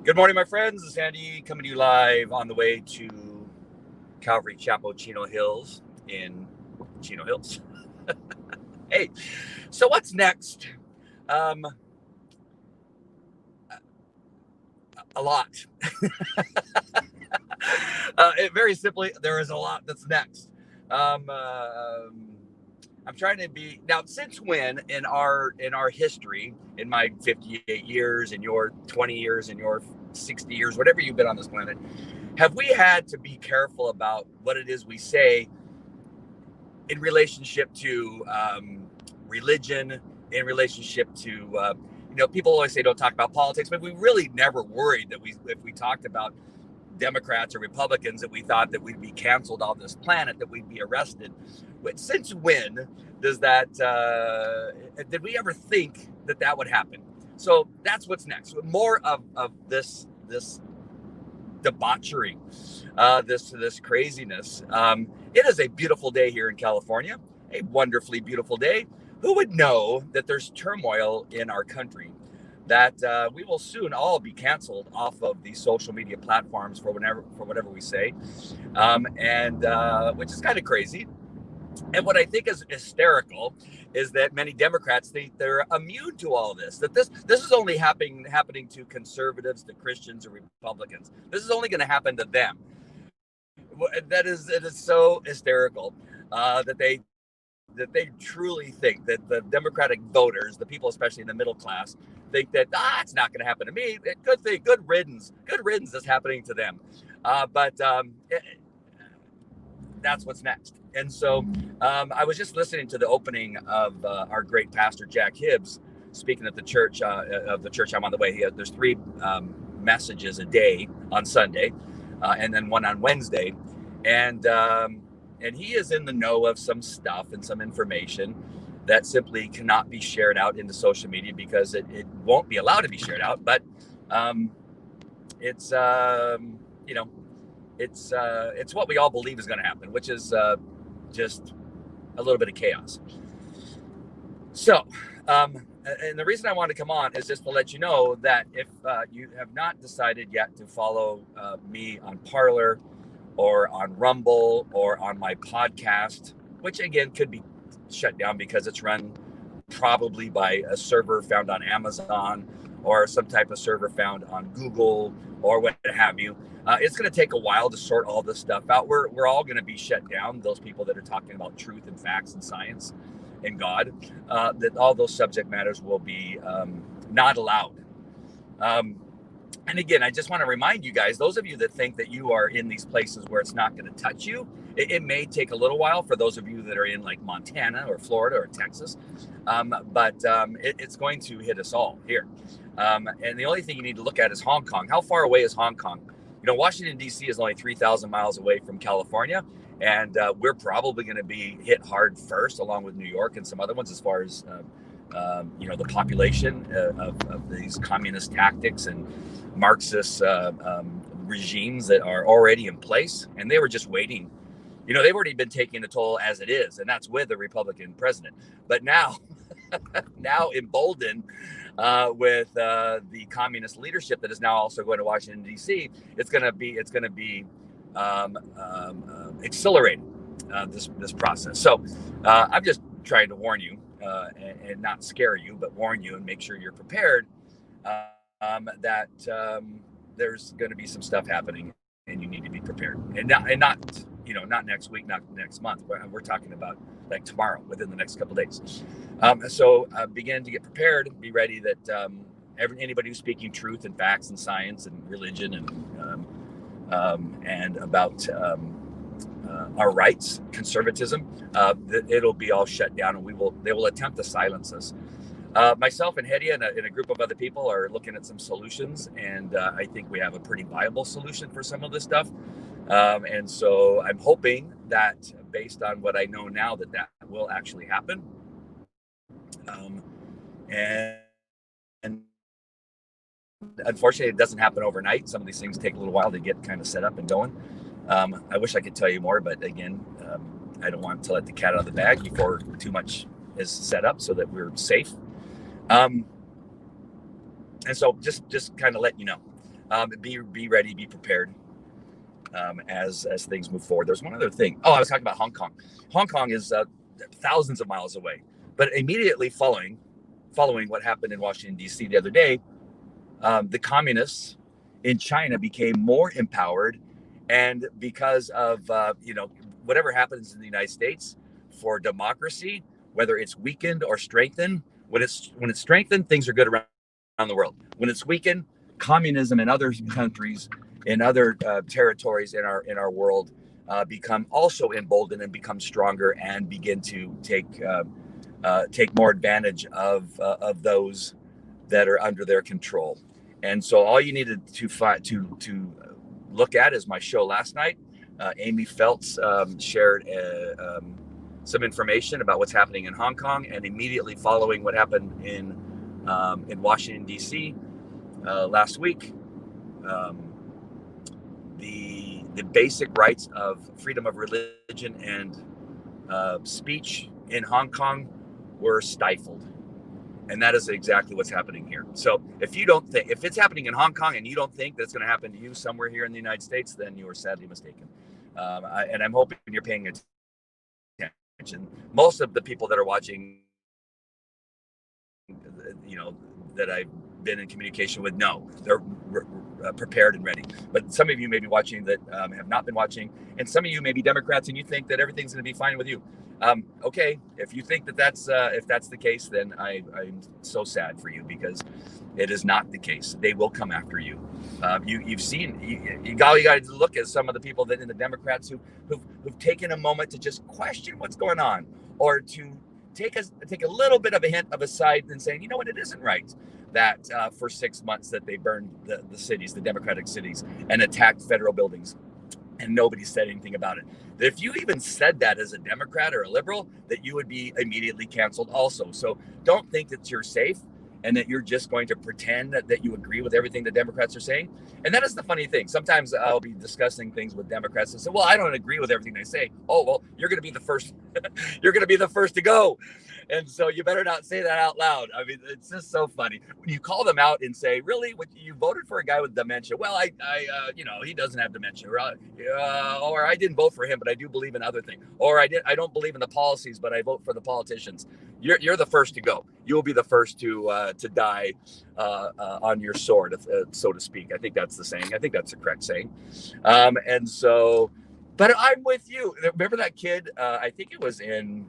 Good morning, my friends. This is Andy coming to you live on the way to Calvary Chapel, Chino Hills in Chino Hills. Hey, so what's next? Um, a lot. Very simply, there is a lot that's next. Um, uh, I'm trying to be now. Since when in our history, in my 58 years, in your 20 years, in your 60 years, whatever you've been on this planet, have we had to be careful about what it is we say in relationship to religion, in relationship to people always say don't talk about politics, but we really never worried that if we talked about Democrats or Republicans that we thought that we'd be canceled off this planet, that we'd be arrested. Since when does that? Did we ever think that that would happen? So that's what's next. More of this debauchery, this craziness. It is a beautiful day here in California, a wonderfully beautiful day. Who would know that there's turmoil in our country? That we will soon all be canceled off of these social media platforms for whatever we say, and which is kind of crazy. And what I think is hysterical is that many Democrats think they're immune to all of this. That this is only happening to conservatives, to Christians, or Republicans. This is only going to happen to them. It is so hysterical that they truly think that the Democratic voters, the people especially in the middle class, think that it's not going to happen to me. Good riddance. Good riddance is happening to them. But that's what's next. And so I was just listening to the opening of our great pastor Jack Hibbs speaking at the church of the church I'm on the way. There's three messages a day on Sunday, and then one on Wednesday, and he is in the know of some stuff and some information that simply cannot be shared out into social media because it won't be allowed to be shared out. But it's you know it's what we all believe is going to happen, which is just a little bit of chaos. So, and the reason I wanted to come on is just to let you know that if you have not decided yet to follow me on Parler or on Rumble or on my podcast, which again could be shut down because it's run probably by a server found on Amazon or some type of server found on Google or what have you. It's going to take a while to sort all this stuff out. We're all going to be shut down. Those people that are talking about truth and facts and science and God, that all those subject matters will be not allowed. And again, I just want to remind you guys, those of you that think that you are in these places where it's not going to touch you, it may take a little while for those of you that are in like Montana or Florida or Texas, but it's going to hit us all here. And the only thing you need to look at is Hong Kong. How far away is Hong Kong? Washington, D.C. is only 3,000 miles away from California, and we're probably going to be hit hard first, along with New York and some other ones, as far as the population of these communist tactics and Marxist regimes that are already in place, and they were just waiting. They've already been taking the toll as it is, and that's with the Republican president. But now emboldened with the communist leadership that is now also going to Washington D.C., it's going to be accelerating this process. So I'm just trying to warn you and not scare you, but warn you and make sure you're prepared that there's going to be some stuff happening, and you need to be prepared, and not next week, not next month. We're talking about like tomorrow, within the next couple of days. So begin to get prepared. Be ready that anybody who's speaking truth and facts and science and religion and about our rights, conservatism, it'll be all shut down, and they will attempt to silence us. Myself and Hedia and a group of other people are looking at some solutions, and I think we have a pretty viable solution for some of this stuff. And so I'm hoping that, based on what I know now, that will actually happen. And unfortunately, it doesn't happen overnight. Some of these things take a little while to get kind of set up and going. I wish I could tell you more, but again, I don't want to let the cat out of the bag before too much is set up so that we're safe. And so just kind of letting you know. Be ready, be prepared as things move forward. There's one other thing. Oh, I was talking about Hong Kong. Hong Kong is thousands of miles away, but immediately following what happened in Washington D.C. the other day, the communists in China became more empowered, and because of whatever happens in the United States for democracy, whether it's weakened or strengthened, when it's strengthened, things are good around the world. When it's weakened, communism in other countries, in other territories in our world, become also emboldened and become stronger and begin to take more advantage of those that are under their control. And so all you needed to look at is my show last night. Amy Feltz shared some information about what's happening in Hong Kong, and immediately following what happened in Washington D.C. Last week, the basic rights of freedom of religion and speech in Hong Kong were stifled. And that is exactly what's happening here. So if it's happening in Hong Kong and you don't think that's going to happen to you somewhere here in the United States, then you are sadly mistaken. And I'm hoping you're paying attention. Most of the people that are watching, that I've been in communication with, know they're prepared and ready. But some of you may be watching that have not been watching, and some of you may be Democrats and you think that everything's going to be fine with you. Okay, if you think that that's the case, then I'm so sad for you, because it is not the case. They will come after you. You've seen, all you got to look at some of the people that in the Democrats who've taken a moment to just question what's going on, or to take a little bit of a hint of a side and saying, you know what, it isn't right that for 6 months that they burned the cities, the Democratic cities, and attacked federal buildings, and nobody said anything about it. That if you even said that as a Democrat or a liberal, that you would be immediately canceled also. So don't think that you're safe and that you're just going to pretend that you agree with everything the Democrats are saying. And that is the funny thing. Sometimes I'll be discussing things with Democrats and say, well, I don't agree with everything they say. Oh, well, you're going to be the first. You're going to be the first to go. And so you better not say that out loud. I mean, it's just so funny when you call them out and say, really, you voted for a guy with dementia. Well, he doesn't have dementia. Or I didn't vote for him, but I do believe in other things. Or I don't believe in the policies, but I vote for the politicians. You're the first to go. You will be the first to die on your sword, so to speak. I think that's the saying. I think that's the correct saying. And so, but I'm with you. Remember that kid? I think it was in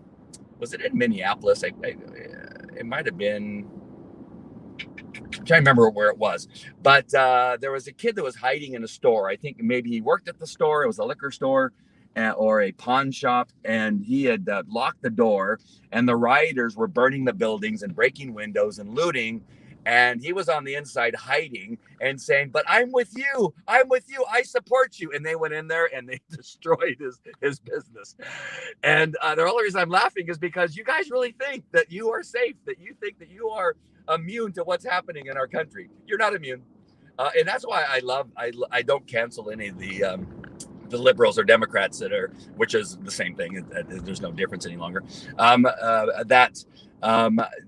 Minneapolis? It might have been. I'm trying to remember where it was, but there was a kid that was hiding in a store. I think maybe he worked at the store. It was a liquor store or a pawn shop, and he had locked the door, and the rioters were burning the buildings and breaking windows and looting. And he was on the inside hiding and saying, but I'm with you. I support you. And they went in there and they destroyed his business. And the only reason I'm laughing is because you guys really think that you are safe, that you think that you are immune to what's happening in our country. You're not immune. And that's why I don't cancel any of the liberals or Democrats which is the same thing. There's no difference any longer.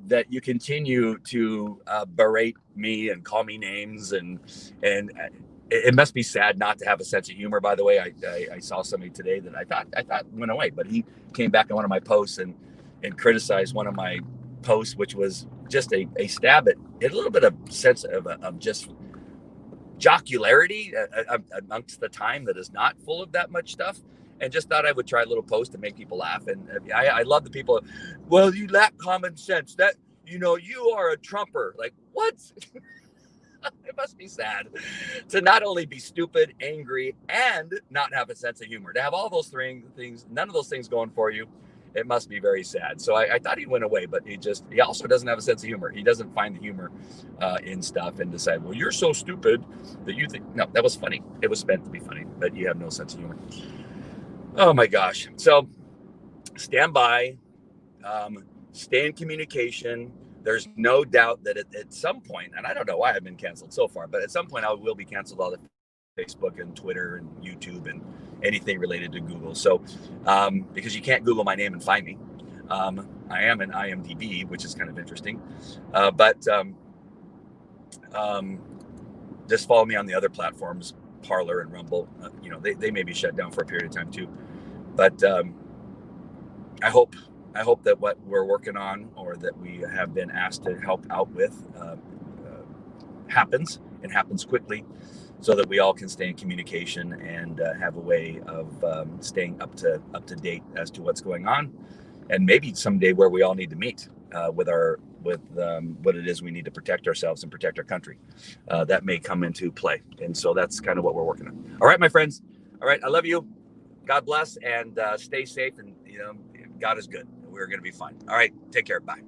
That you continue to berate me and call me names, and it must be sad not to have a sense of humor. By the way, I saw somebody today that I thought went away, but he came back on one of my posts and criticized one of my posts, which was just a stab at a little bit of sense of just jocularity amongst the time that is not full of that much stuff. And just thought I would try a little post to make people laugh. And I love the people. Well, you lack common sense. That you are a Trumper. Like, what? It must be sad to not only be stupid, angry, and not have a sense of humor. To have all those things, none of those things going for you, it must be very sad. So I thought he went away, but he also doesn't have a sense of humor. He doesn't find the humor in stuff and decide, well, you're so stupid that you think. No, that was funny. It was meant to be funny, but you have no sense of humor. Oh my gosh. So stand by, stay in communication. There's no doubt that at some point, and I don't know why I've been canceled so far, but at some point I will be canceled on Facebook and Twitter and YouTube and anything related to Google. So, because you can't Google my name and find me. I am an IMDb, which is kind of interesting. just follow me on the other platforms, Parler and Rumble. They may be shut down for a period of time too. But I hope that what we're working on, or that we have been asked to help out with, happens quickly, so that we all can stay in communication and have a way of staying up to date as to what's going on, and maybe someday where we all need to meet with what it is we need to protect ourselves and protect our country. That may come into play, and so that's kind of what we're working on. All right, my friends. All right, I love you. God bless, and stay safe, and God is good. We're going to be fine. All right, take care. Bye.